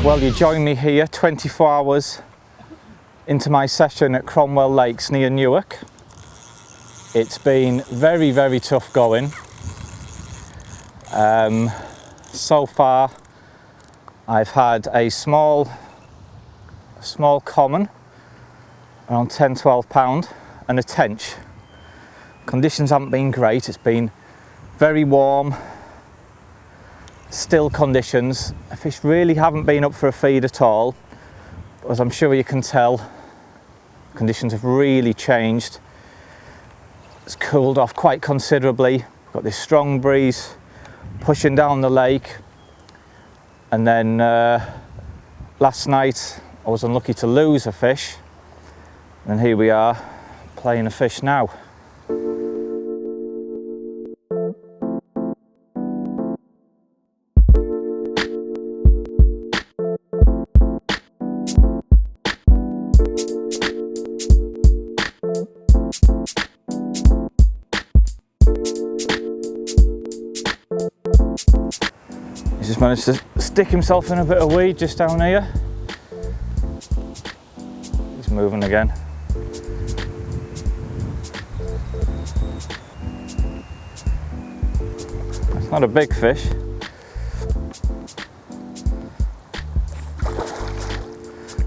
Well, you join me here 24 hours into my session at Cromwell Lake near Newark. It's been very, very tough going. So far, I've had a small common, around 10-12 pound, and a tench. Conditions haven't been great. It's been very warm, still conditions. The fish really haven't been up for a feed at all. As I'm sure you can tell, conditions have really changed. It's cooled off quite considerably. We've got this strong breeze pushing down the lake. And then last night I was unlucky to lose a fish. And here we are playing a fish now. He's just managed to stick himself in a bit of weed just down here. He's moving again. It's not a big fish.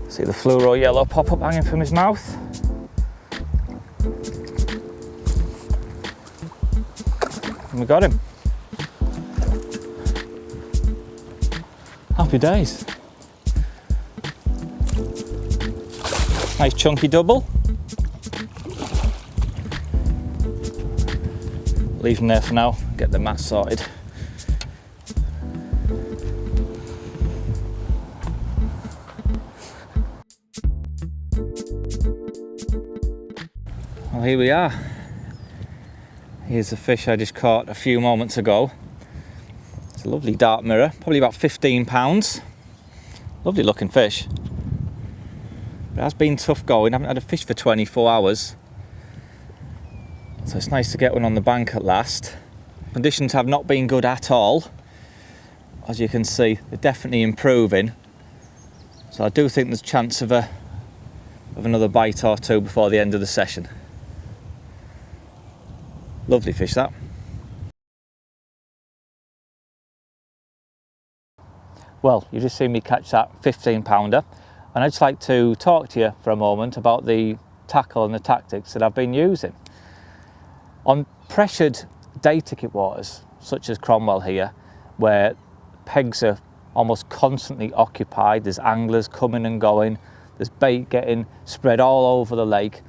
See the fluoro yellow pop up hanging from his mouth. And we got him. Happy days. Nice chunky double. Leave him there for now, get the mat sorted. Well, here we are. Here's the fish I just caught a few moments ago. It's a lovely dark mirror, probably about 15 pounds. Lovely looking fish. But it has been tough going. I haven't had a fish for 24 hours. So it's nice to get one on the bank at last. Conditions have not been good at all. As you can see, they're definitely improving. So I do think there's a chance of another bite or two before the end of the session. Lovely fish, that. Well, you just seen me catch that 15 pounder, and I'd just like to talk to you for a moment about the tackle and the tactics that I've been using. On pressured day ticket waters, such as Cromwell here, where pegs are almost constantly occupied, there's anglers coming and going, there's bait getting spread all over the lake.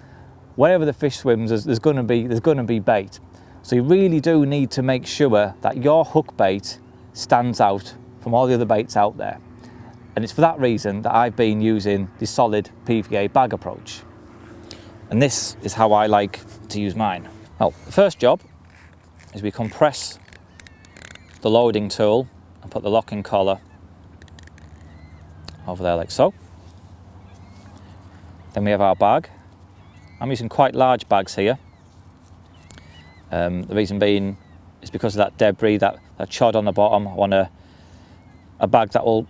Wherever the fish swims, there's going to be bait. So you really do need to make sure that your hook bait stands out from all the other baits out there. And it's for that reason that I've been using the solid PVA bag approach. And this is how I like to use mine. Well, the first job is we compress the loading tool and put the locking collar over there like so. Then we have our bag. I'm using quite large bags here. The reason being is because of that debris, that chod on the bottom. I want a bag that will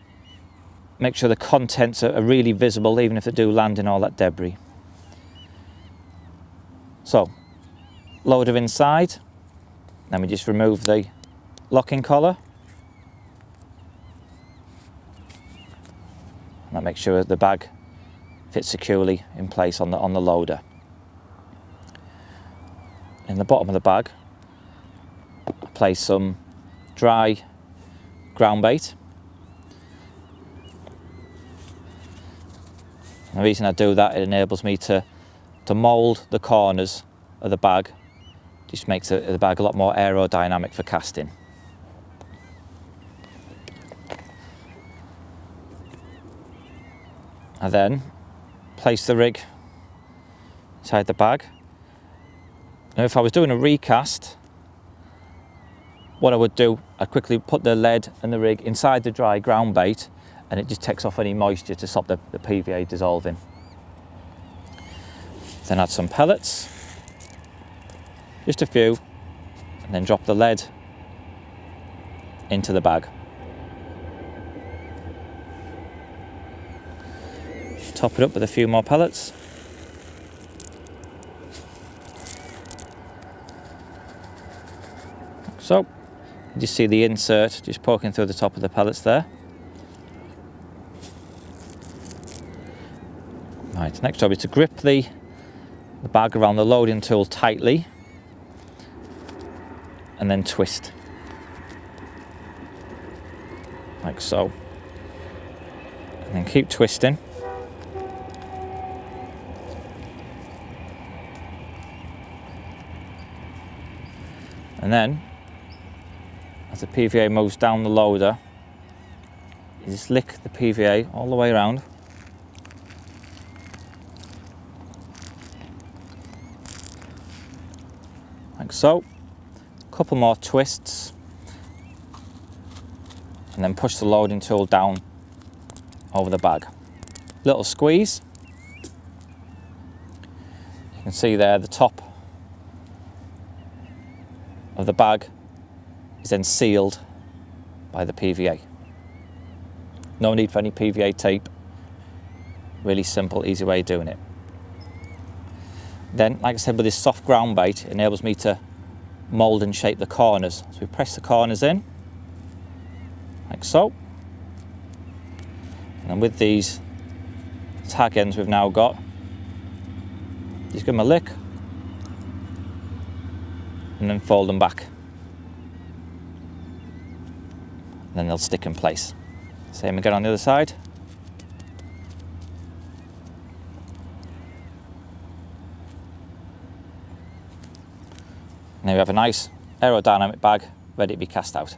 make sure the contents are really visible, even if they do land in all that debris. So, loader inside, then we just remove the locking collar. And that makes sure the bag fits securely in place on the loader. In the bottom of the bag, I place some dry ground bait. And the reason I do that, it enables me to mould the corners of the bag. Just makes the bag a lot more aerodynamic for casting. I then place the rig inside the bag. Now if I was doing a recast, what I would do, I'd quickly put the lead and the rig inside the dry ground bait, and it just takes off any moisture to stop the PVA dissolving. Then add some pellets, just a few, and then drop the lead into the bag. Top it up with a few more pellets. So, you just see the insert just poking through the top of the pellets there. Right, next job is to grip the bag around the loading tool tightly and then twist. Like so. And then keep twisting. And then, as the PVA moves down the loader, you just lick the PVA all the way around. Like so. A couple more twists. And then push the loading tool down over the bag. Little squeeze. You can see there the top of the bag is then sealed by the PVA. No need for any PVA tape. Really simple, easy way of doing it. Then, like I said, with this soft ground bait, it enables me to mould and shape the corners. So we press the corners in, like so. And then with these tag ends we've now got, just give them a lick, and then fold them back. And then they'll stick in place. Same again on the other side. Now we have a nice aerodynamic bag ready to be cast out.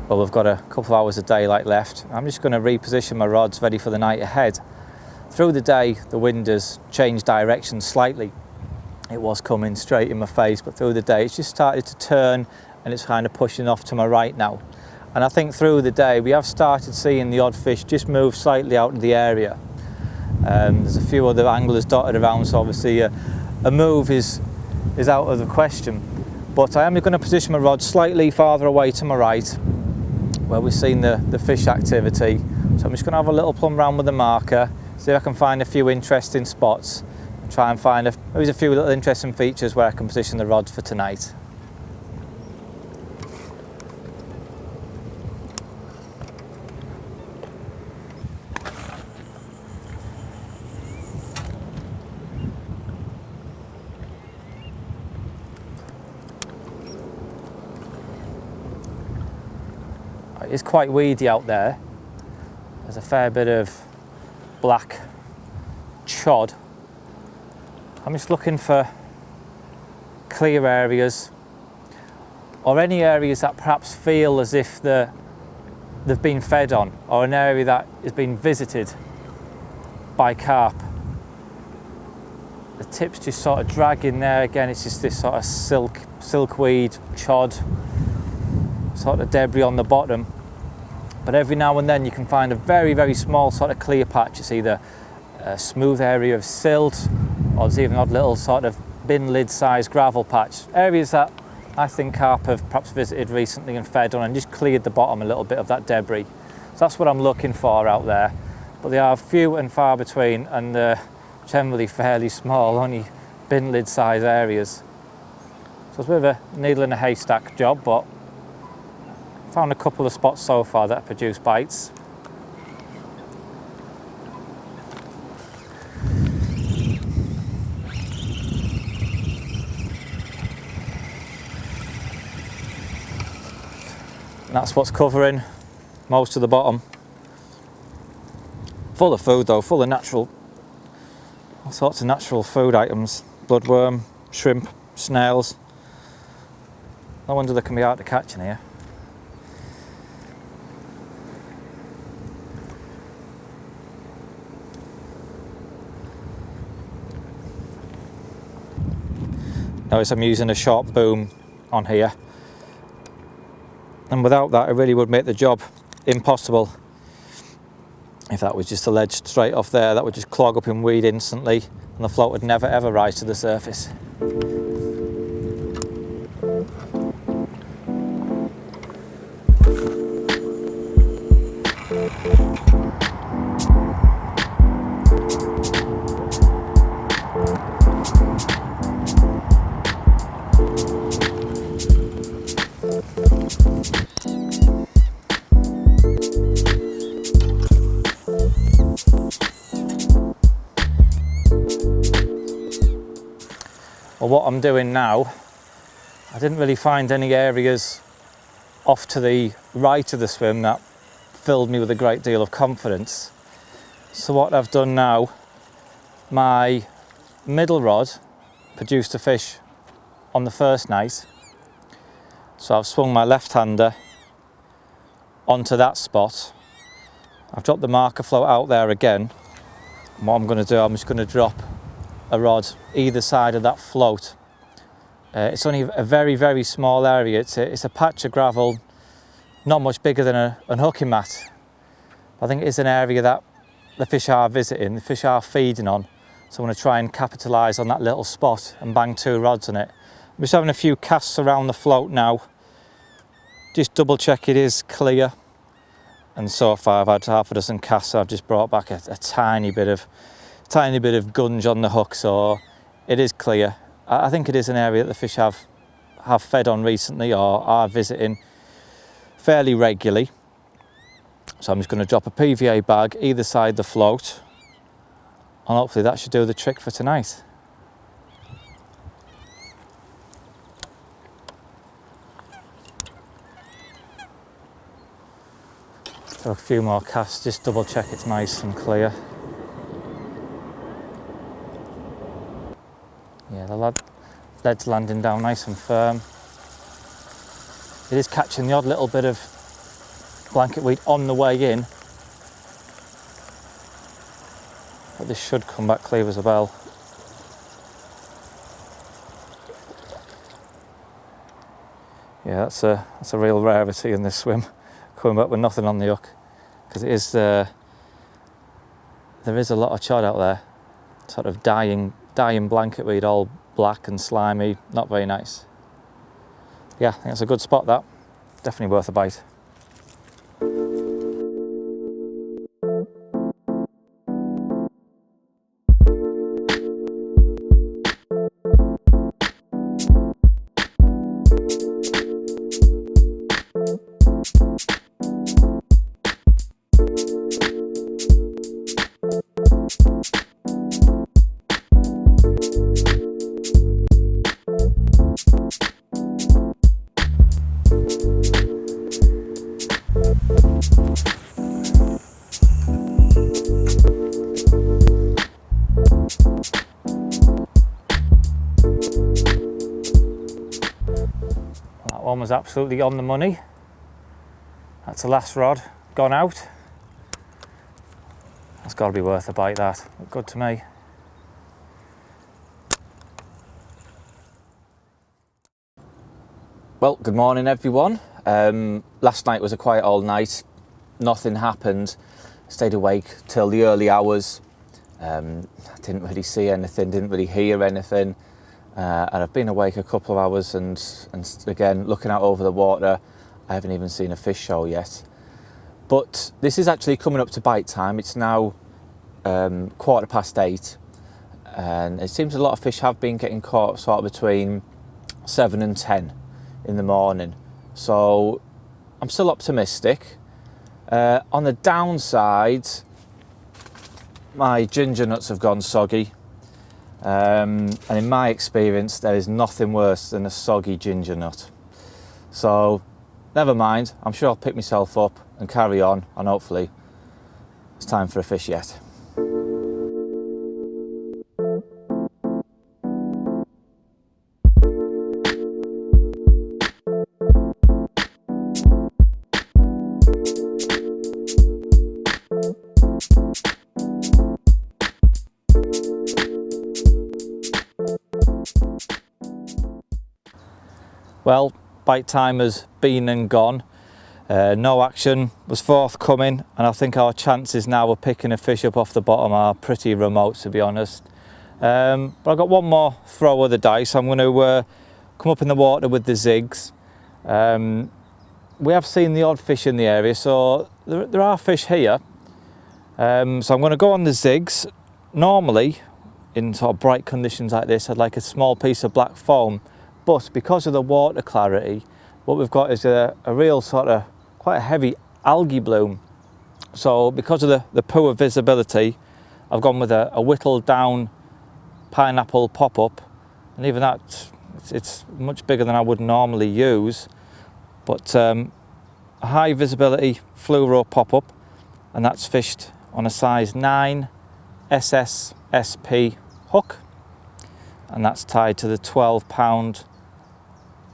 Well, we've got a couple of hours of daylight left. I'm just going to reposition my rods ready for the night ahead. Through the day, the wind has changed direction slightly. It was coming straight in my face, but through the day it's just started to turn and it's kind of pushing off to my right now. And I think through the day we have started seeing the odd fish just move slightly out of the area. There's a few other anglers dotted around, so obviously a move is out of the question. But I am going to position my rod slightly farther away to my right, where we've seen the fish activity. So I'm just going to have a little plumb around with the marker, see if I can find a few interesting spots, and try and find maybe a few little interesting features where I can position the rods for tonight. It's quite weedy out there. There's a fair bit of black chod. I'm just looking for clear areas, or any areas that perhaps feel as if they've been fed on, or an area that has been visited by carp. The tip's just sort of dragging there. Again, it's just this sort of silkweed, chod, sort of debris on the bottom. But every now and then you can find a very, very small sort of clear patch. It's either a smooth area of silt, or there's even an odd little sort of bin lid sized gravel patch. Areas that I think carp have perhaps visited recently and fed on and just cleared the bottom a little bit of that debris. So that's what I'm looking for out there. But they are few and far between, and generally fairly small, only bin lid size areas. So it's a bit of a needle in a haystack job, but found a couple of spots so far that produce bites. And that's what's covering most of the bottom. Full of food though, full of natural, all sorts of natural food items. Bloodworm, shrimp, snails. No wonder they can be hard to catch in here. Notice I'm using a sharp boom on here, and without that it really would make the job impossible. If that was just a ledge straight off there, that would just clog up in weed instantly and the float would never ever rise to the surface. Well, what I'm doing now, I didn't really find any areas off to the right of the swim that filled me with a great deal of confidence. So what I've done now, my middle rod produced a fish on the first night. So I've swung my left-hander onto that spot. I've dropped the marker float out there again. And what I'm going to do, I'm just going to drop a rod either side of that float. It's only a very, very small area. It's a patch of gravel, not much bigger than an hooking mat. I think it is an area that the fish are visiting, the fish are feeding on. So I'm going to try and capitalise on that little spot and bang 2 rods on it. I'm just having a few casts around the float now. Just double check it is clear. And so far I've had half a dozen casts. I've just brought back a tiny bit of gunge on the hook, so it is clear. I think it is an area that the fish have fed on recently or are visiting fairly regularly. So I'm just going to drop a PVA bag either side the float, and hopefully that should do the trick for tonight. So a few more casts, just double check it's nice and clear. Yeah, the lead's landing down nice and firm. It is catching the odd little bit of blanket weed on the way in, but this should come back clear as well. Yeah, that's a real rarity in this swim, coming back with nothing on the hook, because it is there is a lot of chod out there, sort of dying blanket weed, all black and slimy, not very nice. Yeah, I think it's a good spot, that. Definitely worth a bite. One was absolutely on the money. That's the last rod gone out. That's got to be worth a bite, that. Looked good to me. Well, good morning everyone. Last night was a quiet old night. Nothing happened. Stayed awake till the early hours. Didn't really see anything, didn't really hear anything. And I've been awake a couple of hours and again, looking out over the water, I haven't even seen a fish show yet. But this is actually coming up to bite time. It's now 8:15, and it seems a lot of fish have been getting caught sort of between 7 and 10 in the morning. So I'm still optimistic. On the downside, my ginger nuts have gone soggy. And in my experience, there is nothing worse than a soggy ginger nut. So never mind, I'm sure I'll pick myself up and carry on, and hopefully it's time for a fish yet. Well, bite time has been and gone. No action was forthcoming, and I think our chances now of picking a fish up off the bottom are pretty remote, to be honest. But I've got one more throw of the dice. I'm going to come up in the water with the zigs. We have seen the odd fish in the area, so there are fish here. So I'm going to go on the zigs. Normally, in sort of bright conditions like this, I'd like a small piece of black foam. But because of the water clarity, what we've got is a real sort of quite a heavy algae bloom. So because of the poor visibility, I've gone with a whittled down pineapple pop-up, and even that, it's much bigger than I would normally use. But a high visibility fluoro pop-up, and that's fished on a size 9 SSSP hook, and that's tied to the 12-pound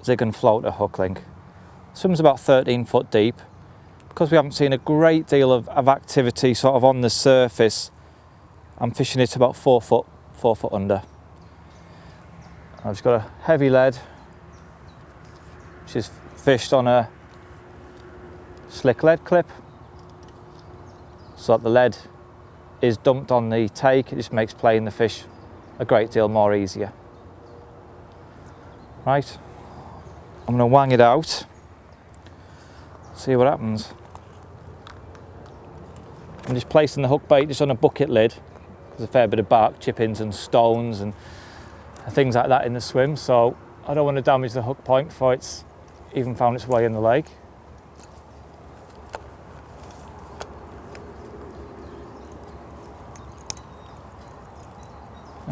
Zig and Floater hook link. Swims about 13 foot deep. Because we haven't seen a great deal of activity sort of on the surface, I'm fishing it about 4 foot under. I've just got a heavy lead, which is fished on a slick lead clip, so that the lead is dumped on the take. It just makes playing the fish a great deal more easier. Right, I'm going to wang it out, see what happens. I'm just placing the hook bait just on a bucket lid. There's a fair bit of bark chippings and stones and things like that in the swim, so I don't want to damage the hook point before it's even found its way in the lake.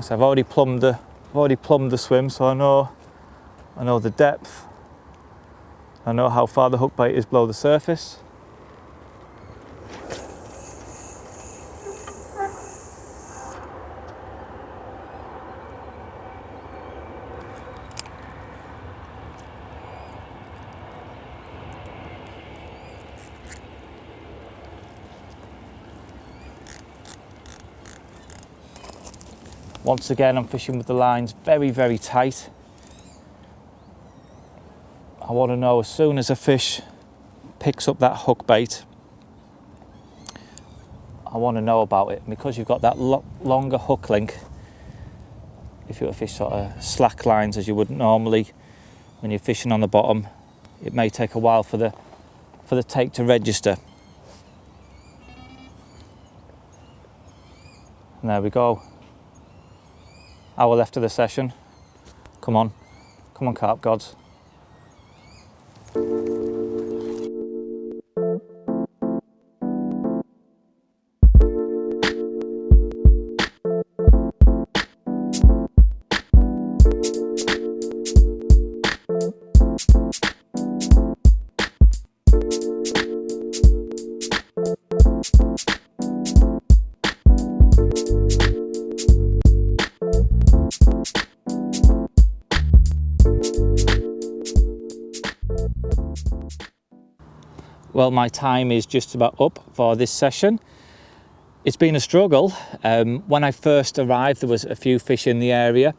So I've already plumbed the swim, so I know the depth. I know how far the hook bait is below the surface. Once again, I'm fishing with the lines very, very tight. I want to know as soon as a fish picks up that hook bait, I want to know about it. Because you've got that longer hook link, if you were to fish sort of slack lines as you would normally when you're fishing on the bottom, it may take a while for the take to register. And there we go. Hour left of the session. Come on carp gods. Well, my time is just about up for this session. It's been a struggle. When I first arrived, there was a few fish in the area,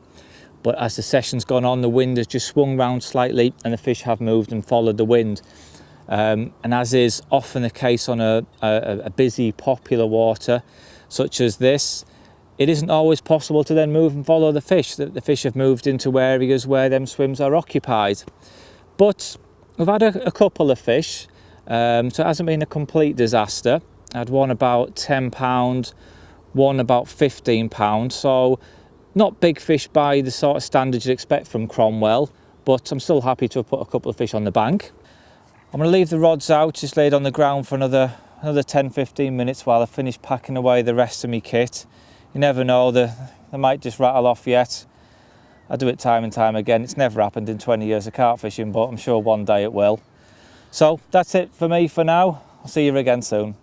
but as the session's gone on, the wind has just swung round slightly and the fish have moved and followed the wind. And as is often the case on a busy, popular water such as this, it isn't always possible to then move and follow the fish. The fish have moved into areas where them swims are occupied. But we've had a couple of fish. So it hasn't been a complete disaster. I had one about £10, one about £15, so not big fish by the sort of standards you'd expect from Cromwell, but I'm still happy to have put a couple of fish on the bank. I'm going to leave the rods out, just laid on the ground for another 10-15 minutes while I finish packing away the rest of my kit. You never know, they might just rattle off yet. I do it time and time again. It's never happened in 20 years of carp fishing, but I'm sure one day it will. So that's it for me for now. I'll see you again soon.